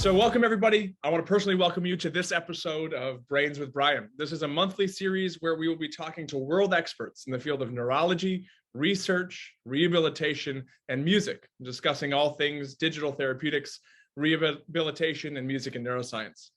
So welcome everybody. I want to personally welcome you to this episode of Brains with Brian. This is a monthly series where we will be talking to world experts in the field of neurology, research, rehabilitation, and music, discussing all things digital therapeutics, rehabilitation, and music and neuroscience.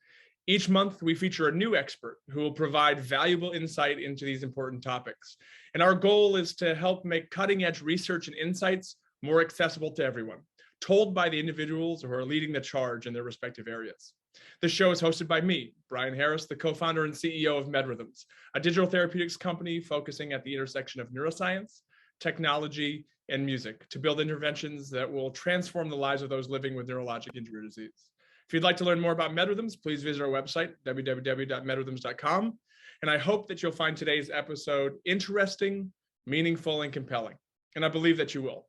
Each month, we feature a new expert who will provide valuable insight into these important topics. And our goal is to help make cutting-edge research and insights more accessible to everyone, told by the individuals who are leading the charge in their respective areas. The show is hosted by me, Brian Harris, the co-founder and CEO of MedRhythms, a digital therapeutics company focusing at the intersection of neuroscience, technology, and music to build interventions that will transform the lives of those living with neurologic injury or disease. If you'd like to learn more about MedRhythms, please visit our website, www.medrhythms.com. And I hope that you'll find today's episode interesting, meaningful, and compelling. And I believe that you will.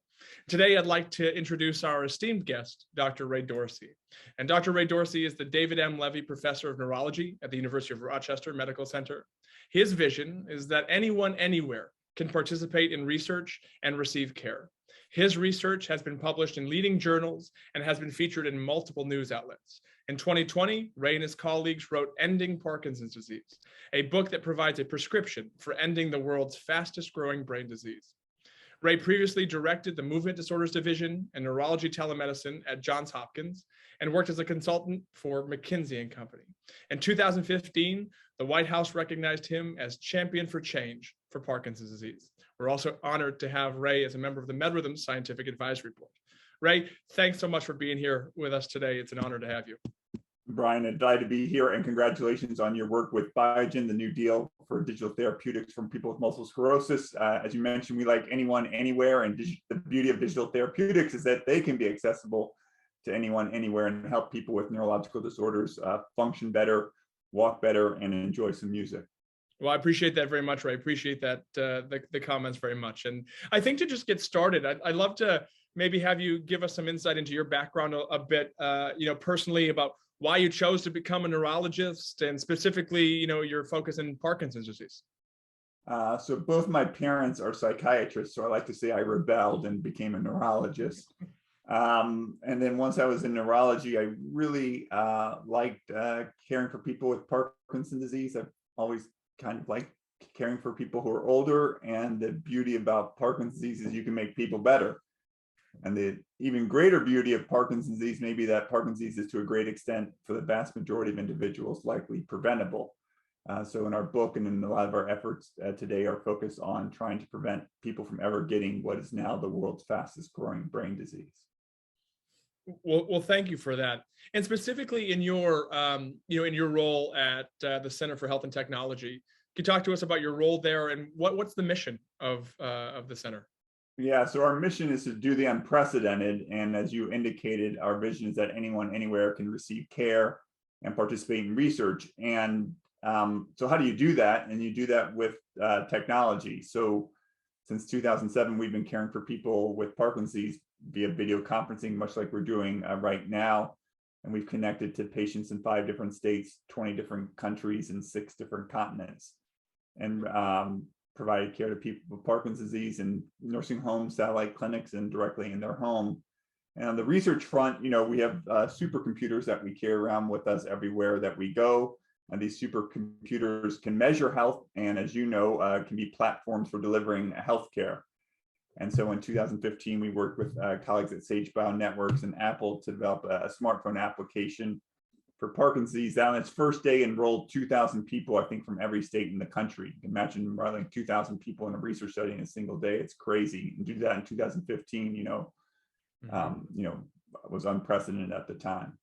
Today, I'd like to introduce our esteemed guest, Dr. Ray Dorsey. And Dr. Ray Dorsey is the David M. Levy Professor of Neurology at the University of Rochester Medical Center. His vision is that anyone, anywhere can participate in research and receive care. His research has been published in leading journals and has been featured in multiple news outlets. In 2020, Ray and his colleagues wrote Ending Parkinson's Disease, a book that provides a prescription for ending the world's fastest growing brain disease. Ray previously directed the Movement Disorders Division and Neurology Telemedicine at Johns Hopkins and worked as a consultant for McKinsey & Company. In 2015, the White House recognized him as Champion for Change for Parkinson's disease. We're also honored to have Ray as a member of the MedRhythms Scientific Advisory Board. Ray, thanks so much for being here with us today. It's an honor to have you. Brian, I'm delighted to be here, and congratulations on your work with Biogen, the new deal for digital therapeutics from people with multiple sclerosis. As you mentioned, we like anyone, anywhere, and the beauty of digital therapeutics is that they can be accessible to anyone, anywhere, and help people with neurological disorders function better, walk better, and enjoy some music. Well, I appreciate that very much, Ray. I appreciate that, the comments very much. And I think to just get started, I'd love to maybe have you give us some insight into your background a bit, personally about why you chose to become a neurologist and specifically, your focus in Parkinson's disease. So both my parents are psychiatrists, so I like to say I rebelled and became a neurologist. And then once I was in neurology, I really liked caring for people with Parkinson's disease. I've always kind of liked caring for people who are older, and the beauty about Parkinson's disease is you can make people better. And the even greater beauty of Parkinson's disease may be that Parkinson's disease is to a great extent, for the vast majority of individuals, likely preventable. So in our book and in a lot of our efforts today are focused on trying to prevent people from ever getting what is now the world's fastest growing brain disease. Well, thank you for that. And specifically in your, in your role at the Center for Health and Technology, can you talk to us about your role there and what's the mission of the center? Yeah, so our mission is to do the unprecedented. And as you indicated, our vision is that anyone, anywhere can receive care and participate in research. And so how do you do that? And you do that with technology. So since 2007, we've been caring for people with Parkinson's disease via video conferencing, much like we're doing right now. And we've connected to patients in 5 different states, 20 different countries, and 6 different continents. And provided care to people with Parkinson's disease in nursing homes, satellite clinics, and directly in their home. And on the research front, we have supercomputers that we carry around with us everywhere that we go. And these supercomputers can measure health, and as you know, can be platforms for delivering healthcare. And so in 2015, we worked with colleagues at Sage Networks and Apple to develop a smartphone application for Parkinson's disease. That on its first day enrolled 2,000 people, I think, from every state in the country. You can imagine enrolling 2,000 people in a research study in a single day. It's crazy. And do that in 2015, was unprecedented at the time.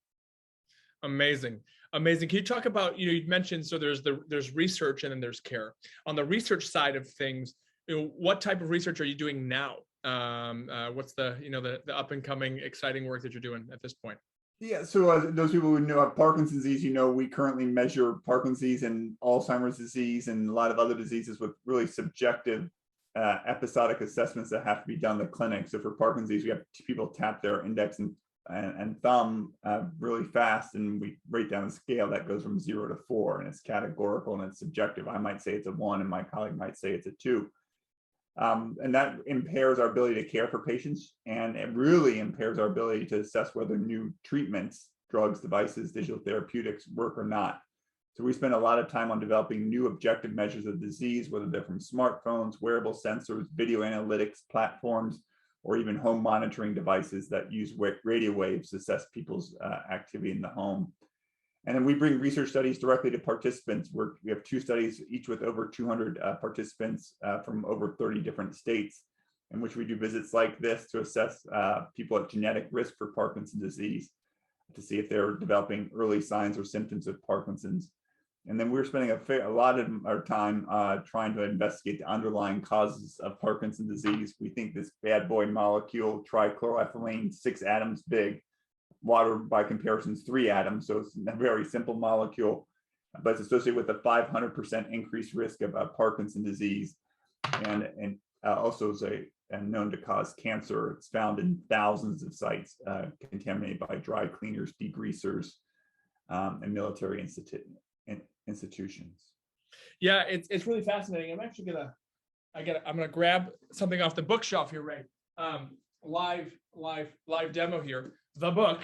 Amazing. Amazing. Can you talk about, you mentioned, so there's research and then there's care. On the research side of things, what type of research are you doing now? What's the up and coming exciting work that you're doing at this point? Yeah, so those people who know of Parkinson's disease, we currently measure Parkinson's disease and Alzheimer's disease and a lot of other diseases with really subjective episodic assessments that have to be done in the clinic. So for Parkinson's disease, we have people tap their index and thumb really fast, and we rate down a scale that goes from 0 to 4, and it's categorical and it's subjective. I might say it's a 1, and my colleague might say it's a 2. And that impairs our ability to care for patients, and it really impairs our ability to assess whether new treatments drugs, devices, digital therapeutics work or not. So we spend a lot of time on developing new objective measures of disease, whether they're from smartphones, wearable sensors, video analytics platforms, or even home monitoring devices that use radio waves to assess people's activity in the home. And then we bring research studies directly to participants. We have 2 studies, each with over 200 participants from over 30 different states, in which we do visits like this to assess people at genetic risk for Parkinson's disease, to see if they're developing early signs or symptoms of Parkinson's. And then we're spending a lot of our time trying to investigate the underlying causes of Parkinson's disease. We think this bad boy molecule, trichloroethylene, 6 atoms big, water by comparison is 3 atoms, so it's a very simple molecule, but it's associated with a 500% increased risk of Parkinson's disease, and also is known to cause cancer. It's found in thousands of sites contaminated by dry cleaners, degreasers, and military institutions. Yeah, it's really fascinating. I'm actually I'm gonna grab something off the bookshelf here, Ray. Live demo here. The book,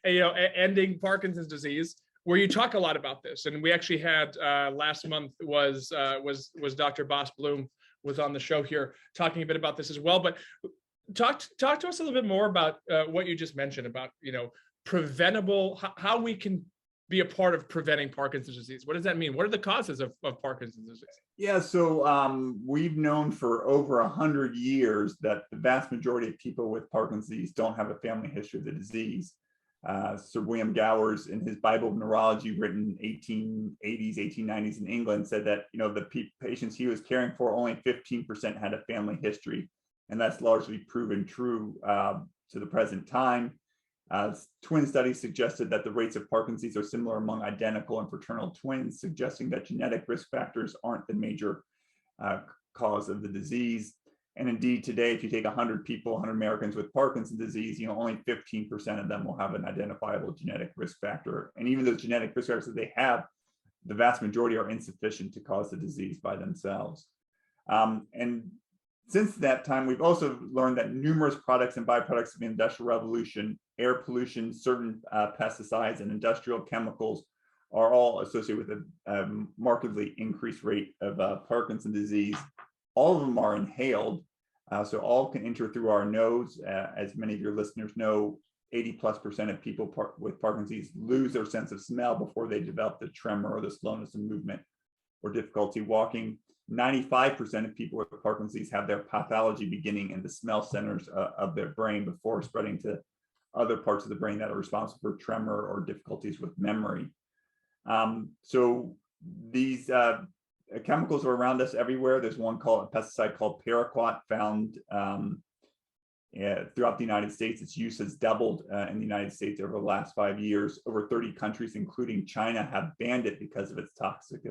Ending Parkinson's Disease, where you talk a lot about this. And we actually had last month was Dr. Boss Bloom was on the show here talking a bit about this as well. But talk to us a little bit more about what you just mentioned about preventable, how we can be a part of preventing Parkinson's disease. What does that mean? What are the causes of Parkinson's disease? Yeah, so we've known for over 100 years that the vast majority of people with Parkinson's disease don't have a family history of the disease. Sir William Gowers, in his Bible of Neurology, written 1880s, 1890s in England, said that the patients he was caring for, only 15% had a family history, and that's largely proven true to the present time. Twin studies suggested that the rates of Parkinson's disease are similar among identical and fraternal twins, suggesting that genetic risk factors aren't the major cause of the disease. And indeed, today, if you take 100 people, 100 Americans with Parkinson's disease, only 15% of them will have an identifiable genetic risk factor. And even those genetic risk factors that they have, the vast majority are insufficient to cause the disease by themselves. And since that time, we've also learned that numerous products and byproducts of the Industrial Revolution, air pollution, certain pesticides, and industrial chemicals are all associated with a markedly increased rate of Parkinson's disease. All of them are inhaled, so all can enter through our nose. As many of your listeners know, 80+% of people with Parkinson's disease lose their sense of smell before they develop the tremor or the slowness of movement or difficulty walking. 95% of people with Parkinson's disease have their pathology beginning in the smell centers of their brain before spreading to other parts of the brain that are responsible for tremor or difficulties with memory. So these chemicals are around us everywhere. There's one called a pesticide called paraquat found throughout the United States. Its use has doubled in the United States over the last 5 years. Over 30 countries, including China, have banned it because of its toxic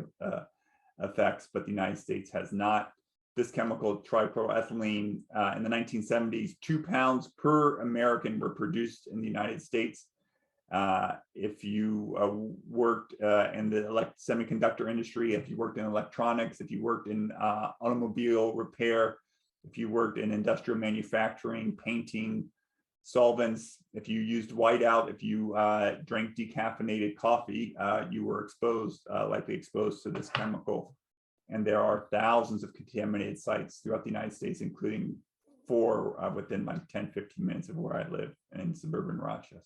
effects, but the United States has not. This chemical, trichloroethylene, in the 1970s, 2 pounds per American were produced in the United States. If you worked in the semiconductor industry, if you worked in electronics, if you worked in automobile repair, if you worked in industrial manufacturing, painting, solvents, if you used whiteout, if you drank decaffeinated coffee, you were likely exposed to this chemical. And there are thousands of contaminated sites throughout the United States, including 4 within like 10, 15 minutes of where I live in suburban Rochester.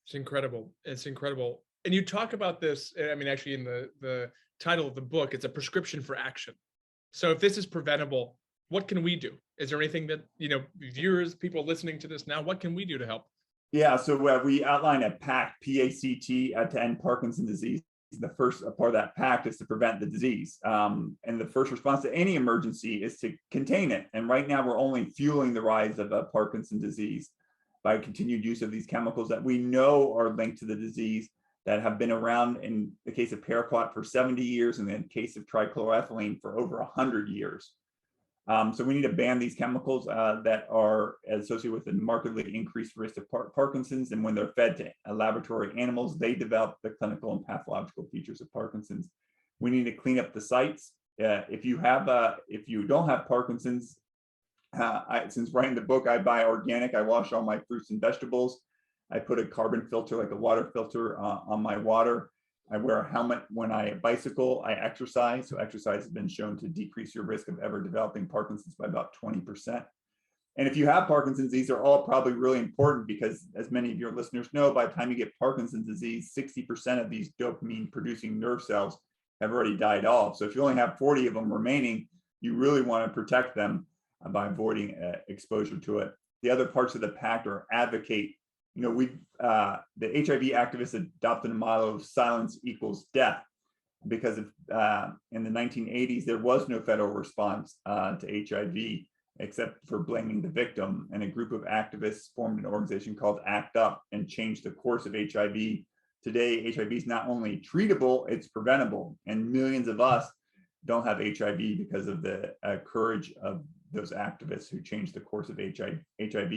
It's incredible. It's incredible. And you talk about this, I mean, actually in the title of the book, it's a prescription for action. So if this is preventable, what can we do? Is there anything that, viewers, people listening to this now, what can we do to help? Yeah, so we outline a PACT, P-A-C-T, to end Parkinson's disease. The first part of that PACT is to prevent the disease. And the first response to any emergency is to contain it. And right now we're only fueling the rise of Parkinson's disease by continued use of these chemicals that we know are linked to the disease, that have been around in the case of paraquat for 70 years, and in the case of trichloroethylene for over 100 years. So we need to ban these chemicals that are associated with a markedly increased risk of Parkinson's. And when they're fed to laboratory animals, they develop the clinical and pathological features of Parkinson's. We need to clean up the sites. If you don't have Parkinson's, since writing the book, I buy organic. I wash all my fruits and vegetables. I put a carbon filter, like a water filter, on my water. I wear a helmet when I bicycle. I exercise. So exercise has been shown to decrease your risk of ever developing Parkinson's by about 20%. And if you have Parkinson's, these are all probably really important because, as many of your listeners know, by the time you get Parkinson's disease, 60% of these dopamine producing nerve cells have already died off. So if you only have 40 of them remaining, you really want to protect them by avoiding exposure to it. The other parts of the PACT are advocate. You know, the HIV activists adopted a model of silence equals death because in the 1980s, there was no federal response to HIV except for blaming the victim. And a group of activists formed an organization called ACT UP and changed the course of HIV. Today, HIV is not only treatable, it's preventable. And millions of us don't have HIV because of the courage of those activists who changed the course of HIV.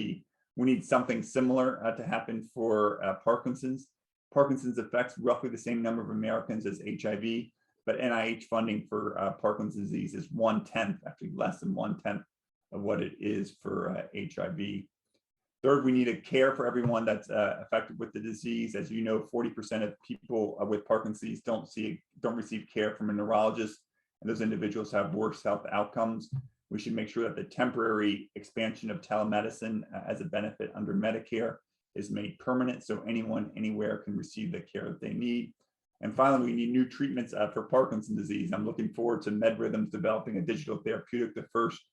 We need something similar to happen for Parkinson's. Parkinson's affects roughly the same number of Americans as HIV, but NIH funding for Parkinson's disease is 1/10, actually less than 1/10 of what it is for HIV. Third, we need a care for everyone that's affected with the disease. As you know, 40% of people with Parkinson's don't receive care from a neurologist, and those individuals have worse health outcomes. We should make sure that the temporary expansion of telemedicine as a benefit under Medicare is made permanent so anyone, anywhere can receive the care that they need. And finally, we need new treatments for Parkinson's disease. I'm looking forward to MedRhythms developing a digital therapeutic, the first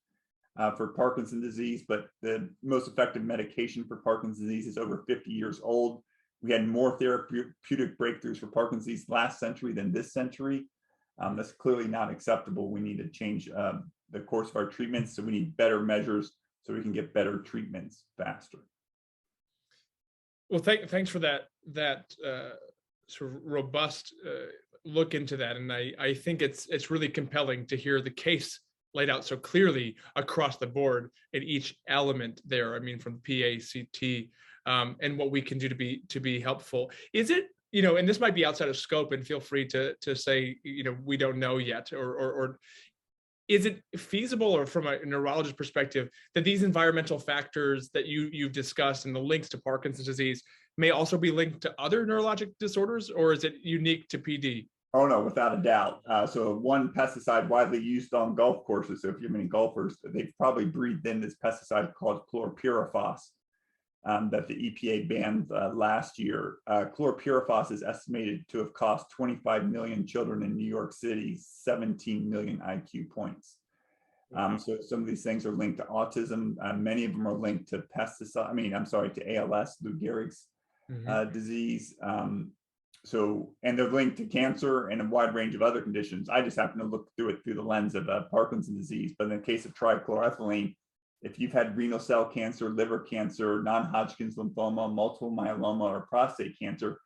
for Parkinson's disease, but the most effective medication for Parkinson's disease is over 50 years old. We had more therapeutic breakthroughs for Parkinson's disease last century than this century. That's clearly not acceptable. We need to change the course of our treatments. So we need better measures so we can get better treatments faster. Well, thanks for that sort of robust look into that. And I think it's really compelling to hear the case laid out so clearly across the board in each element there. I mean, from PACT and what we can do to be helpful. Is it, you know, and this might be outside of scope, and feel free to say, you know, we don't know yet, or is it feasible, or from a neurologist perspective, that these environmental factors that you've discussed and the links to Parkinson's disease may also be linked to other neurologic disorders, or is it unique to PD? Oh, no, without a doubt. So one pesticide widely used on golf courses, so if you have any golfers, they've probably breathed in this pesticide called chlorpyrifos that the EPA banned last year. Chlorpyrifos is estimated to have cost 25 million children in New York City 17 million IQ points. So some of these things are linked to autism. Many of them are linked to to ALS, Lou Gehrig's disease. And they're linked to cancer and a wide range of other conditions. I just happen to look through it through the lens of Parkinson's disease. But in the case of trichloroethylene, if you've had renal cell cancer, liver cancer, non-Hodgkin's lymphoma, multiple myeloma, or prostate cancer,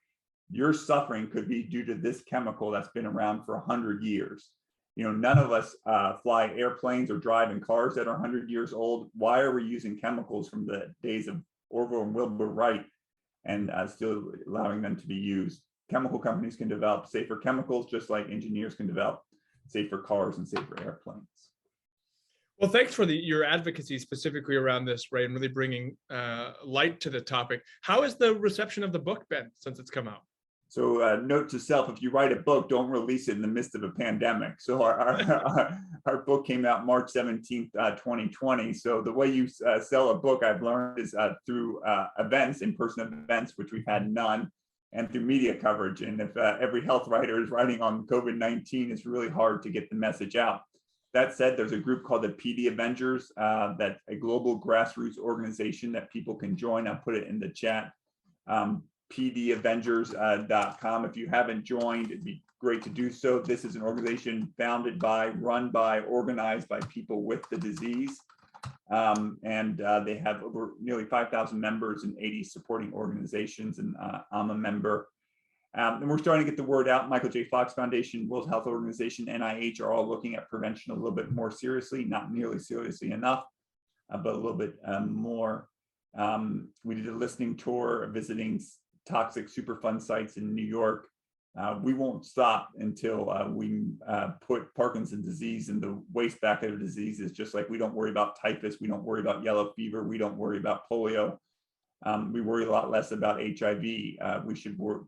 your suffering could be due to this chemical that's been around for 100 years. You know, none of us fly airplanes or drive in cars that are 100 years old. Why are we using chemicals from the days of Orville and Wilbur Wright and still allowing them to be used? Chemical companies can develop safer chemicals just like engineers can develop safer cars and safer airplanes. Well, thanks for your advocacy specifically around this, Ray, and really bringing light to the topic. How has the reception of the book been since it's come out? So note to self, if you write a book, don't release it in the midst of a pandemic. So our book came out March 17th, 2020. So the way you sell a book, I've learned, is through events, in-person events, which we've had none, and through media coverage. And if every health writer is writing on COVID-19, it's really hard to get the message out. That said, there's a group called the PD Avengers, that's a global grassroots organization that people can join. I'll put it in the chat, pdavengers.com. If you haven't joined, it'd be great to do so. This is an organization founded by, run by, organized by people with the disease. They have over nearly 5,000 members and 80 supporting organizations, and I'm a member. And we're starting to get the word out. Michael J. Fox Foundation, World Health Organization, NIH are all looking at prevention a little bit more seriously, not nearly seriously enough, but a little bit more. We did a listening tour visiting toxic Superfund sites in New York. We won't stop until we put Parkinson's disease in the wastebasket of diseases, just like we don't worry about typhus, we don't worry about yellow fever, we don't worry about polio. We worry a lot less about HIV. We should worry,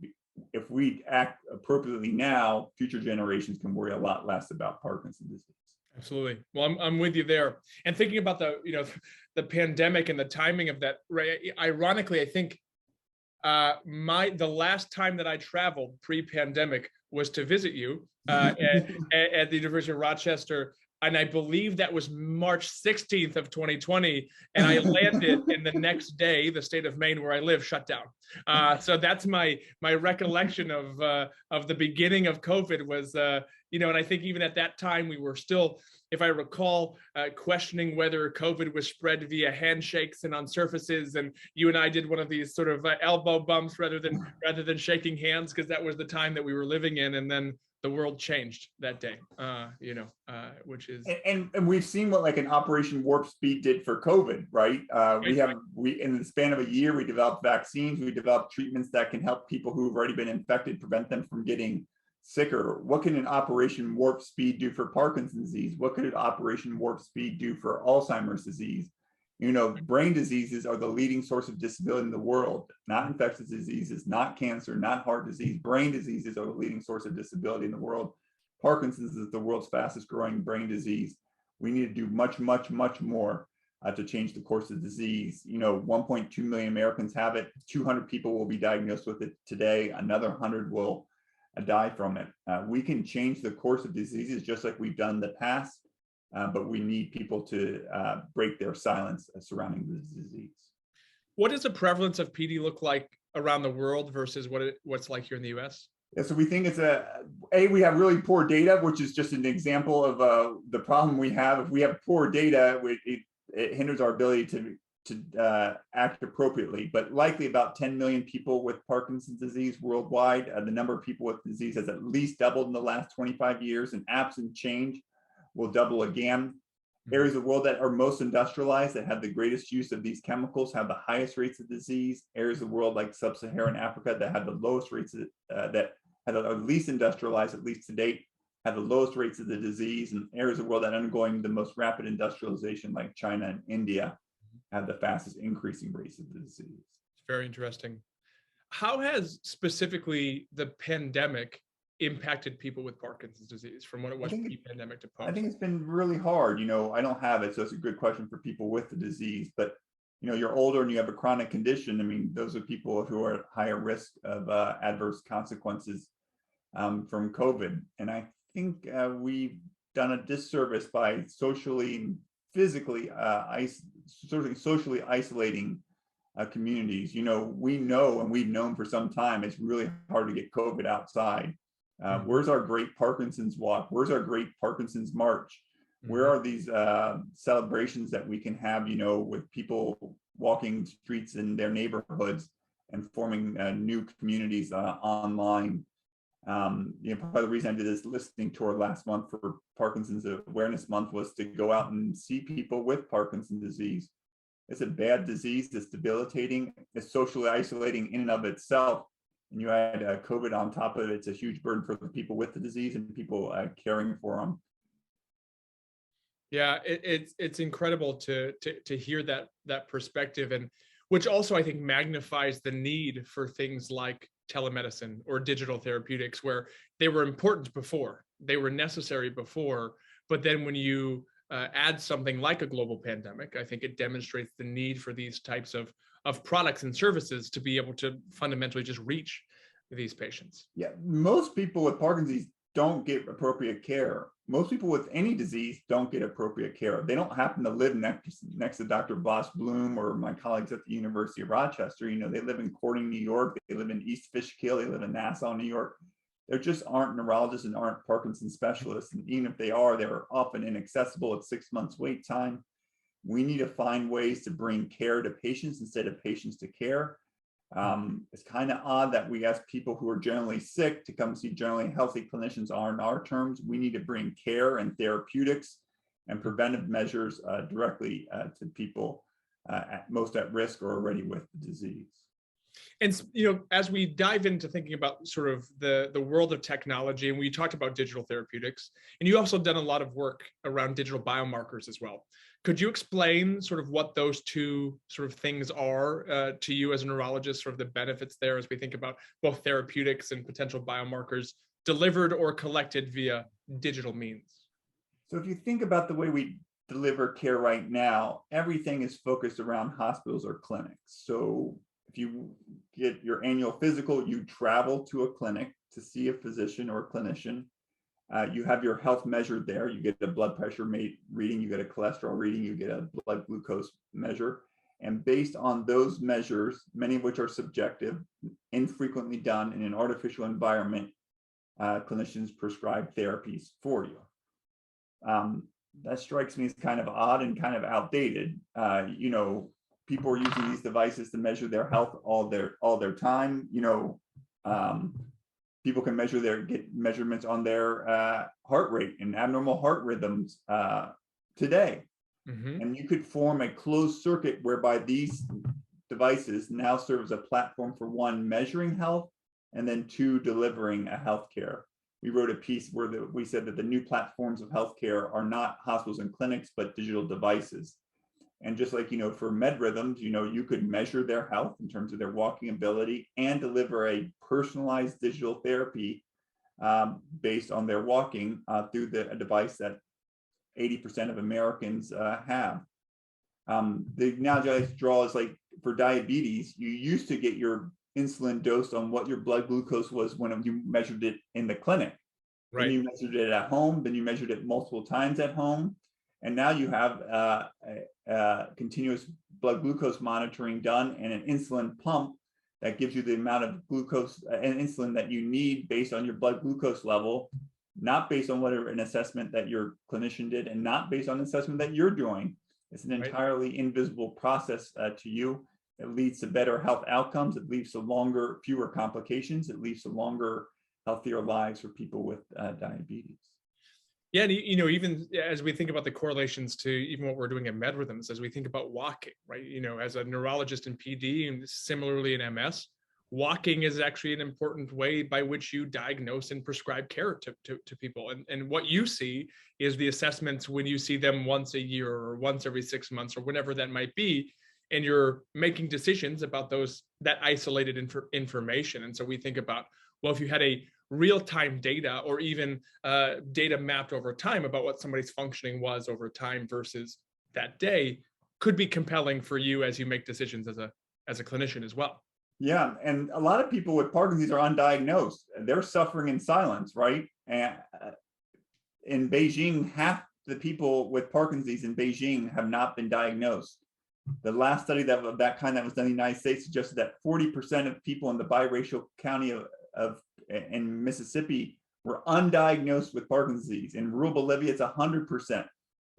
if we act appropriately now, future generations can worry a lot less about Parkinson's disease. Absolutely. Well, I'm with you there. And thinking about the pandemic and the timing of that, right? Ironically, I think the last time that I traveled pre-pandemic was to visit you at the University of Rochester. And I believe that was March 16th of 2020. And I landed and the next day, the state of Maine where I live shut down. So that's my recollection of the beginning of COVID was, and I think even at that time, we were still, if I recall, questioning whether COVID was spread via handshakes and on surfaces. And you and I did one of these sort of elbow bumps rather than shaking hands, because that was the time that we were living in. And then the world changed that day, which is and we've seen what like an Operation Warp Speed did for COVID, right? We in the span of a year we developed vaccines, we developed treatments that can help people who've already been infected, prevent them from getting sicker. What can an Operation Warp Speed do for Parkinson's disease? What could an Operation Warp Speed do for Alzheimer's disease? Brain diseases are the leading source of disability in the world, not infectious diseases, not cancer, not heart disease. Brain diseases are the leading source of disability in the world. Parkinson's is the world's fastest growing brain disease. We need to do much, much, much more to change the course of disease. 1.2 million Americans have it. 200 people will be diagnosed with it today. Another 100 will die from it. We can change the course of diseases just like we've done in the past. But we need people to break their silence surrounding the disease. What does the prevalence of PD look like around the world versus what's like here in the US? Yeah, so we think it's we have really poor data, which is just an example of the problem we have. If we have poor data, it hinders our ability to act appropriately. But likely about 10 million people with Parkinson's disease worldwide. The number of people with the disease has at least doubled in the last 25 years, and absent change will double again. Areas of the world that are most industrialized, that have the greatest use of these chemicals, have the highest rates of disease. Areas of the world like sub-Saharan Africa that have the lowest rates that are least industrialized, at least to date, have the lowest rates of the disease. And areas of the world that are undergoing the most rapid industrialization, like China and India, have the fastest increasing rates of the disease. It's very interesting. How has specifically the pandemic impacted people with Parkinson's disease from what it was pre-pandemic to post? I think it's been really hard. I don't have it, so it's a good question for people with the disease. But you're older and you have a chronic condition. I mean, those are people who are at higher risk of adverse consequences from COVID. And I think we've done a disservice by socially and physically socially isolating communities. We know, and we've known for some time, it's really hard to get COVID outside. Where's our great Parkinson's walk? Where's our great Parkinson's march? Where are these celebrations that we can have, with people walking streets in their neighborhoods and forming new communities online? Part of the reason I did this listening tour last month for Parkinson's Awareness Month was to go out and see people with Parkinson's disease. It's a bad disease. It's debilitating. It's socially isolating in and of itself. And you add COVID on top of it, it's a huge burden for the people with the disease and people caring for them. Yeah, it's incredible to hear that perspective, and which also I think magnifies the need for things like telemedicine or digital therapeutics, where they were important before, they were necessary before, but then when you add something like a global pandemic, I think it demonstrates the need for these types of products and services to be able to fundamentally just reach these patients. Yeah, most people with Parkinson's don't get appropriate care. Most people with any disease don't get appropriate care. They don't happen to live next to Dr. Boss Bloom or my colleagues at the University of Rochester. They live in Corning, New York. They live in East Fishkill. They live in Nassau, New York. There just aren't neurologists and aren't Parkinson's specialists. And even if they are, they're often inaccessible at 6 months wait time. We need to find ways to bring care to patients instead of patients to care. It's kind of odd that we ask people who are generally sick to come see generally healthy clinicians on our terms. We need to bring care and therapeutics and preventive measures directly to people most at risk or already with the disease. And as we dive into thinking about sort of the world of technology, and we talked about digital therapeutics, and you also done a lot of work around digital biomarkers as well. Could you explain sort of what those two sort of things are to you as a neurologist, sort of the benefits there as we think about both therapeutics and potential biomarkers delivered or collected via digital means? So if you think about the way we deliver care right now, everything is focused around hospitals or clinics. So if you get your annual physical, you travel to a clinic to see a physician or a clinician. You have your health measured there. You get a blood pressure reading, you get a cholesterol reading, you get a blood glucose measure. And based on those measures, many of which are subjective, infrequently done in an artificial environment, clinicians prescribe therapies for you. That strikes me as kind of odd and kind of outdated. People are using these devices to measure their health all their time. People can get measurements on their heart rate and abnormal heart rhythms today. Mm-hmm. And you could form a closed circuit whereby these devices now serve as a platform for one, measuring health, and then two, delivering a healthcare. We wrote a piece where we said that the new platforms of healthcare are not hospitals and clinics, but digital devices. And just like, for med rhythms, you could measure their health in terms of their walking ability and deliver a personalized digital therapy based on their walking through a device that 80% of Americans have. The analogy I draw is like for diabetes, you used to get your insulin dosed on what your blood glucose was when you measured it in the clinic. Right. Then you measured it at home, then you measured it multiple times at home. And now you have continuous blood glucose monitoring done and an insulin pump that gives you the amount of glucose and insulin that you need based on your blood glucose level, not based on whatever an assessment that your clinician did and not based on an assessment that you're doing. It's an entirely invisible process to you. It leads to better health outcomes. It leads to fewer complications. It leads to longer, healthier lives for people with diabetes. Yeah, and even as we think about the correlations to even what we're doing in med rhythms, as we think about walking, right? As a neurologist in PD and similarly in MS, walking is actually an important way by which you diagnose and prescribe care to people. And what you see is the assessments when you see them once a year or once every 6 months or whenever that might be, and you're making decisions about that isolated information. And so we think about, well, if you had a real-time data or even data mapped over time about what somebody's functioning was over time versus that day, could be compelling for you as you make decisions as a clinician as well. Yeah, and a lot of people with Parkinson's are undiagnosed. They're suffering in silence, right? And in Beijing, half the people with Parkinson's in Beijing have not been diagnosed. The last study of that kind that was done in the United States suggested that 40% of people in the biracial county in Mississippi were undiagnosed with Parkinson's disease. In rural Bolivia, it's 100%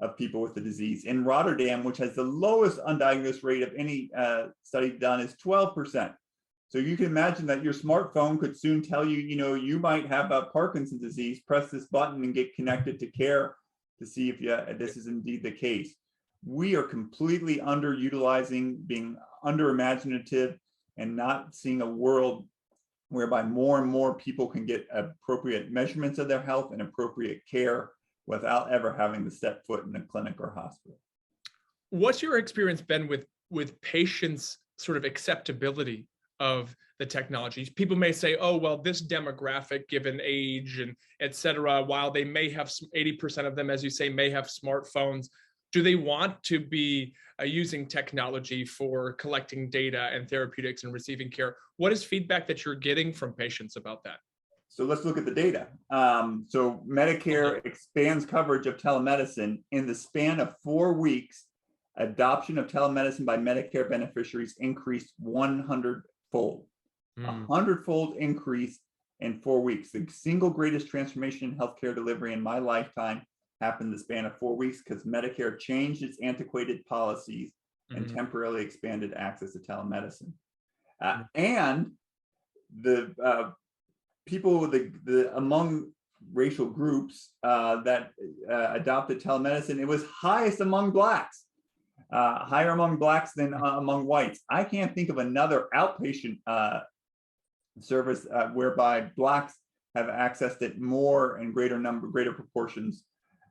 of people with the disease. In Rotterdam, which has the lowest undiagnosed rate of any study done, is 12%. So you can imagine that your smartphone could soon tell you, you might have Parkinson's disease. Press this button and get connected to care to see if this is indeed the case. We are completely underutilizing, being under-imaginative, and not seeing a world whereby more and more people can get appropriate measurements of their health and appropriate care without ever having to step foot in a clinic or hospital. What's your experience been with patients' sort of acceptability of the technologies? People may say, oh, well, this demographic, given age and et cetera, while they may have 80% of them, as you say, may have smartphones, do they want to be using technology for collecting data and therapeutics and receiving care? What is feedback that you're getting from patients about that? So let's look at the data. So Medicare expands coverage of telemedicine. In the span of 4 weeks, adoption of telemedicine by Medicare beneficiaries increased 100-fold. 100-fold increase in 4 weeks. The single greatest transformation in healthcare delivery in my lifetime happened in the span of 4 weeks because Medicare changed its antiquated policies and temporarily expanded access to telemedicine. And the people among racial groups that adopted telemedicine, it was highest among Blacks, higher among Blacks than among whites. I can't think of another outpatient service whereby Blacks have accessed it more in greater proportions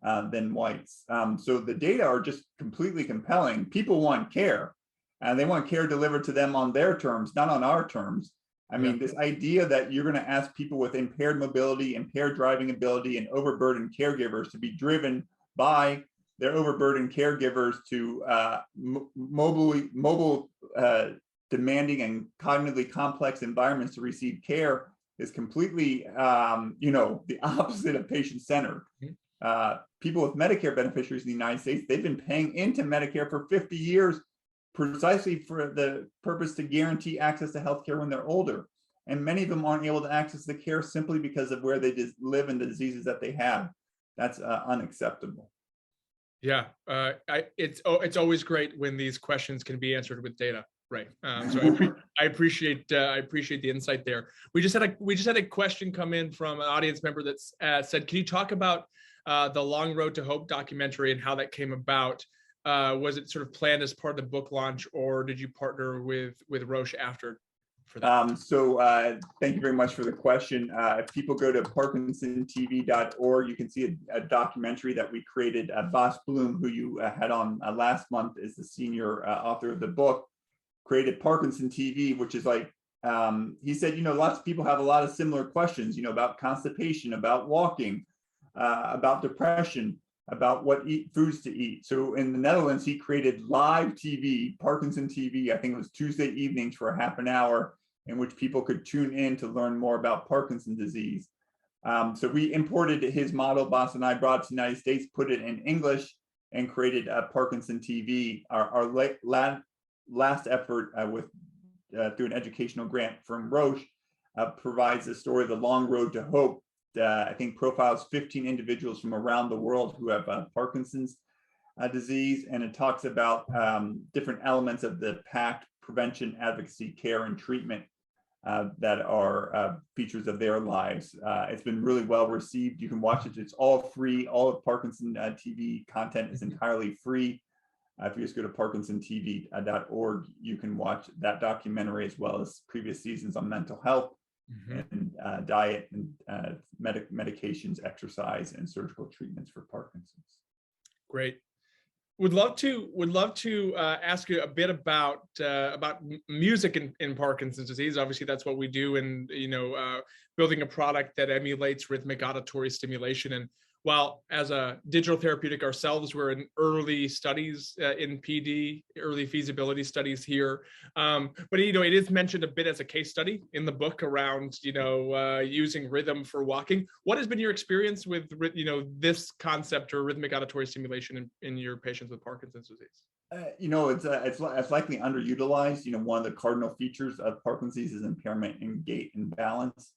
than whites. So the data are just completely compelling. People want care, and they want care delivered to them on their terms, not on our terms. I mean, this idea that you're going to ask people with impaired mobility, impaired driving ability, and overburdened caregivers to be driven by their overburdened caregivers to mobile, demanding and cognitively complex environments to receive care is completely, the opposite of patient-centered. People with Medicare beneficiaries in the United States, they've been paying into Medicare for 50 years, precisely for the purpose to guarantee access to healthcare when they're older. And many of them aren't able to access the care simply because of where they just live and the diseases that they have. That's unacceptable. Yeah, it's always great when these questions can be answered with data, right? So I appreciate the insight there. We just had a question come in from an audience member that said, "Can you talk about the Long Road to Hope documentary and how that came about? Was it sort of planned as part of the book launch, or did you partner with Roche after for that?" Thank you very much for the question. If people go to parkinsontv.org, you can see a documentary that we created. Boss Bloom, who you had on last month, is the senior author of the book, created Parkinson TV, which is like, he said, lots of people have a lot of similar questions, about constipation, about walking, about depression, about what foods to eat. So in the Netherlands, he created live TV, Parkinson TV. I think it was Tuesday evenings for half an hour, in which people could tune in to learn more about Parkinson's disease. So we imported his model, Boss and I brought it to the United States, put it in English, and created Parkinson TV. Our last effort through an educational grant from Roche provides the story of the Long Road to Hope. I think profiles 15 individuals from around the world who have Parkinson's disease, and it talks about different elements of the PACT, prevention, advocacy, care, and treatment that are features of their lives. It's been really well received. You can watch it. It's all free. All of Parkinson TV content is entirely free. If you just go to parkinsontv.org, you can watch that documentary as well as previous seasons on mental health and diet and medications, exercise, and surgical treatments for Parkinson's. Great. Would love to ask you a bit about music in Parkinson's disease. Obviously, that's what we do, and building a product that emulates rhythmic auditory stimulation. And while as a digital therapeutic ourselves, we're in early studies in PD, early feasibility studies here. But it is mentioned a bit as a case study in the book around using rhythm for walking. What has been your experience with this concept or rhythmic auditory stimulation in your patients with Parkinson's disease? It's likely underutilized. One of the cardinal features of Parkinson's is impairment in gait and balance.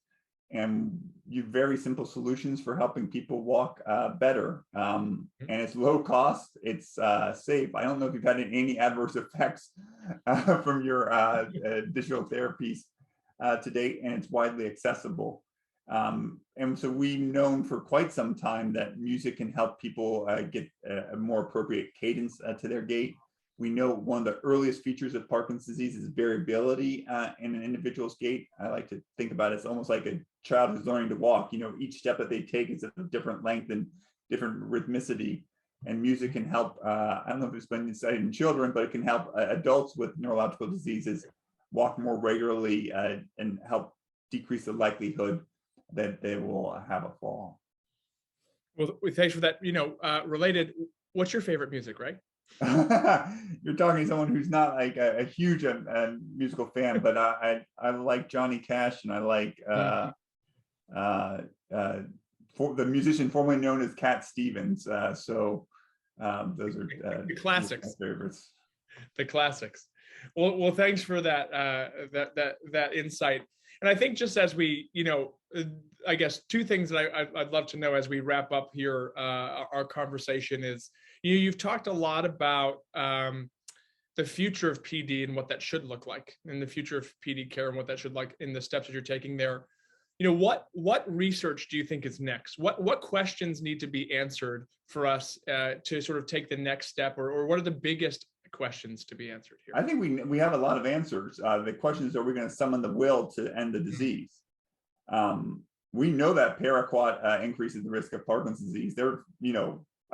And very simple solutions for helping people walk better. And it's low cost, it's safe. I don't know if you've had any adverse effects from your digital therapies to date, and it's widely accessible. And so we've known for quite some time that music can help people get a more appropriate cadence to their gait. We know one of the earliest features of Parkinson's disease is variability in an individual's gait. I like to think about it as almost like a child who's learning to walk. Each step that they take is of different length and different rhythmicity. And music can help, I don't know if it's been studied in children, but it can help adults with neurological diseases walk more regularly and help decrease the likelihood that they will have a fall. Well, thanks for that. Related, what's your favorite music, right? You're talking to someone who's not like a huge musical fan, but I like Johnny Cash, and I like for the musician formerly known as Cat Stevens. So those are the classics. My favorites. The classics. Well, thanks for that that insight. And I think just as we, I guess two things that I'd love to know as we wrap up here our conversation is, you've talked a lot about the future of PD and what that should look like, and the future of PD care and what that should look like in the steps that you're taking there. What research do you think is next? What questions need to be answered for us to sort of take the next step, or what are the biggest questions to be answered here? I think we have a lot of answers. The question is, are we going to summon the will to end the disease? We know that paraquat increases the risk of Parkinson's disease. There are,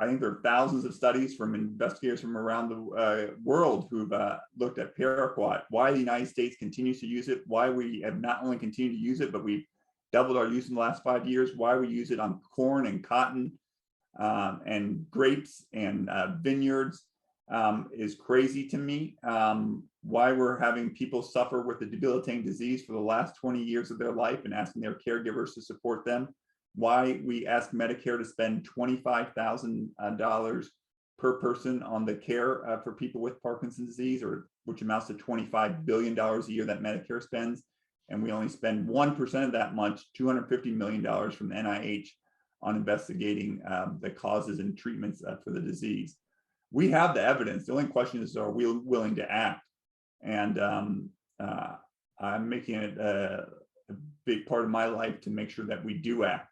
I think there are thousands of studies from investigators from around the world who've looked at paraquat, why the United States continues to use it, why we have not only continued to use it, but we've doubled our use in the last 5 years, why we use it on corn and cotton and grapes and vineyards is crazy to me. Why we're having people suffer with a debilitating disease for the last 20 years of their life and asking their caregivers to support them. Why we ask Medicare to spend $25,000 per person on the care for people with Parkinson's disease, or which amounts to $25 billion a year that Medicare spends. And we only spend 1% of that much, $250 million from the NIH on investigating the causes and treatments for the disease. We have the evidence. The only question is, are we willing to act? And I'm making it a big part of my life to make sure that we do act.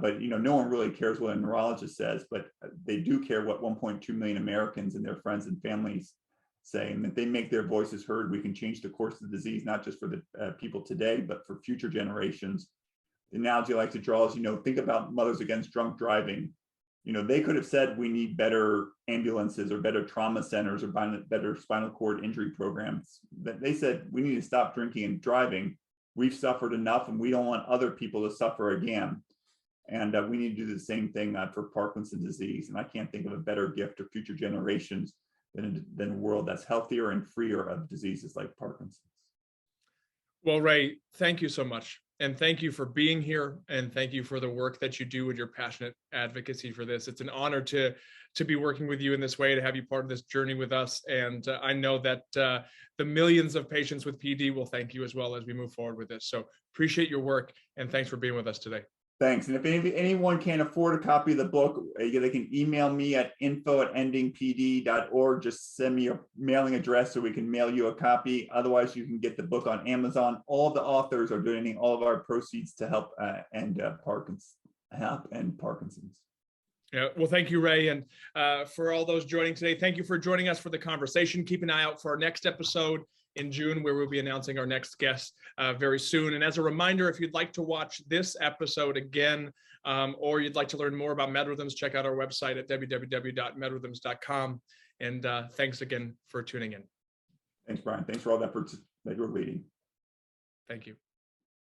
But no one really cares what a neurologist says, but they do care what 1.2 million Americans and their friends and families say. And if they make their voices heard, we can change the course of the disease, not just for the people today, but for future generations. The analogy I like to draw is, think about Mothers Against Drunk Driving. They could have said we need better ambulances or better trauma centers or better spinal cord injury programs. They said we need to stop drinking and driving. We've suffered enough and we don't want other people to suffer again. And we need to do the same thing for Parkinson's disease. And I can't think of a better gift to future generations than a world that's healthier and freer of diseases like Parkinson's. Well, Ray, thank you so much. And thank you for being here. And thank you for the work that you do with your passionate advocacy for this. It's an honor to be working with you in this way, to have you part of this journey with us. And I know that the millions of patients with PD will thank you as well as we move forward with this. So appreciate your work. And thanks for being with us today. Thanks. And if anyone can't afford a copy of the book, they can email me at info@endingpd.org. Just send me a mailing address so we can mail you a copy. Otherwise, you can get the book on Amazon. All the authors are donating all of our proceeds to help end Parkinson's. Yeah, well, thank you, Ray. And for all those joining today, thank you for joining us for the conversation. Keep an eye out for our next episode in June, where we'll be announcing our next guest very soon. And as a reminder, if you'd like to watch this episode again, or you'd like to learn more about MedRhythms, check out our website at www.medrhythms.com. And thanks again for tuning in. Thanks, Brian. Thanks for all the efforts that you're leading. Thank you.